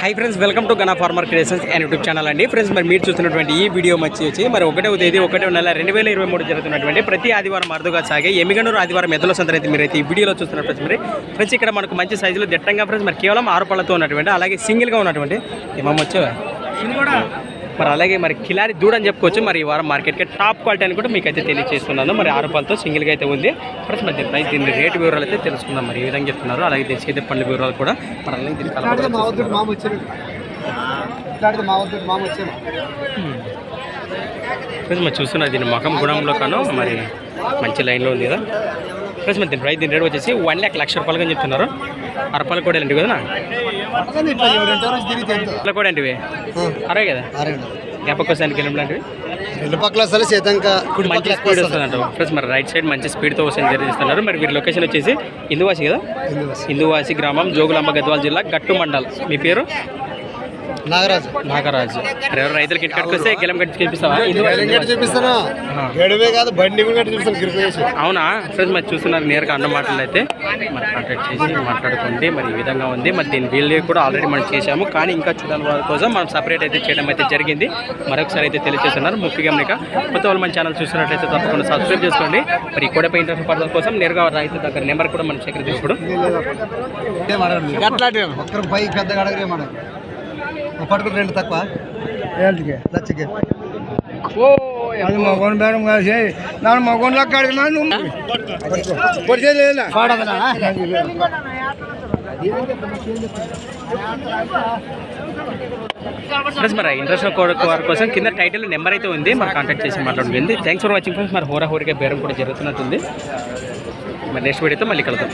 High friends, welcome to Gana farmer creations and YouTube channel అండి. Friends, మరి మీరు చూస్తున్నటువంటి ఈ వీడియో వచ్చి మరి 1వ తేదీ 1వ నెల 2023 జరుగుతున్నటువంటి ప్రతి ఆదివారం అరుదుగా సాగే ఎమ్మిగనూరు ఆదివారం ఎద్దుల సంత అయితే మీరైతే ఈ వీడియోలో చూస్తున్నారు. ఫ్రెండ్స్ ఇక్కడ మనకు మంచి సైజులో దిట్టంగా ఫ్రెండ్స్ మరి కేవలం 6 పళ్ళతో ఉన్నటువంటి అలాగే సింగిల్గా ఉన్నటువంటి ఏమేమి వచ్చావా మరి అలాగే మరి కిలారి దూడని చెప్పుకోవచ్చు. మరి ఈ వారం మార్కెట్కి టాప్ క్వాలిటీ అని కూడా మీకు అయితే తెలియజేస్తున్నాను. మరి 6 రూపాయలతో సింగిల్గా అయితే ఉంది. ఫ్రెండ్స్ మరి దీని రేటు వివరాలు అయితే తెలుసుకుందాం. మరి ఏ విధంగా చెప్తున్నారు అలాగే దేశీయ పండ్ల వివరాలు కూడా మరి అలాగే దీనికి ఫ్రెండ్స్ మరి చూస్తున్నారు దీని ముఖం గుణంలో కాను మరి మంచి లైన్లో ఉంది కదా. ఫ్రెండ్స్ మరి దీని రేట్ వచ్చేసి 1,00,000 రూపాయలుగా చెప్తున్నారు. 6 రూపాయలు కూడా ఏంటి కదా కూడా ఏంటివి 60 కదా జ్ఞాపకోసానికి లాంటివి 2 పక్కల మంచి స్పీడ్ వస్తుందంట. ఫ్రెండ్స్ మరి రైట్ సైడ్ మంచి స్పీడ్తో వస్తుంది జరిగిస్తున్నారు. మరి వీరి లొకేషన్ వచ్చేసి ఇందువాసి కదా, ఇందువాసి గ్రామం, జోగులాంబ గద్వాల జిల్లా, గట్టు మండల్. మీ పేరు? నాగరాజు. ఎవరు రైతులకి ఇంటికి వస్తే గెలం కట్టి చూపిస్తావా? అవునా ఫ్రెండ్స్ మరి చూస్తున్నారు నేరుగా అన్న మాటలు అయితే మరి కాంటాక్ట్ చేసి మాట్లాడుకోండి. మరి ఈ విధంగా ఉంది. మరి దీని వీళ్ళు కూడా ఆల్రెడీ మనం చేసాము, కానీ ఇంకా చూడాలి వాళ్ళ కోసం మనం సపరేట్ అయితే చేయడం అయితే జరిగింది. మరొకసారి అయితే తెలియజేస్తున్నారు. ముఖ్యంగా కొత్త వాళ్ళు మన ఛానల్ చూస్తున్నట్లయితే తప్పకుండా సబ్స్క్రైబ్ చేసుకోండి. మరి ఇక్కడపై ఇంట్రెస్ట్ పడడం కోసం నేరుగా రైతు దగ్గర నెంబర్ కూడా మనం సేకరిస్తూ పట్టుకుని 2 తక్కువ లచ్చకి అది మగోన్ బేరం కాసి ನಾನು మగోన్ లెక్క అడిగినాను ఫ్రెండ్స్ మరి ఇంట్రెస్ట్ వారి కోసం కింద టైటిల్ నెంబర్ అయితే ఉంది. మరి కాంటాక్ట్ చేసి మాట్లాడుతుంది. Thanks for watching friends. మరి హోరాహోరిగా బేరం కూడా జరుగుతున్నట్టుంది. మరి నెక్స్ట్ వీడియోతో మళ్ళీ కలుద్దాం.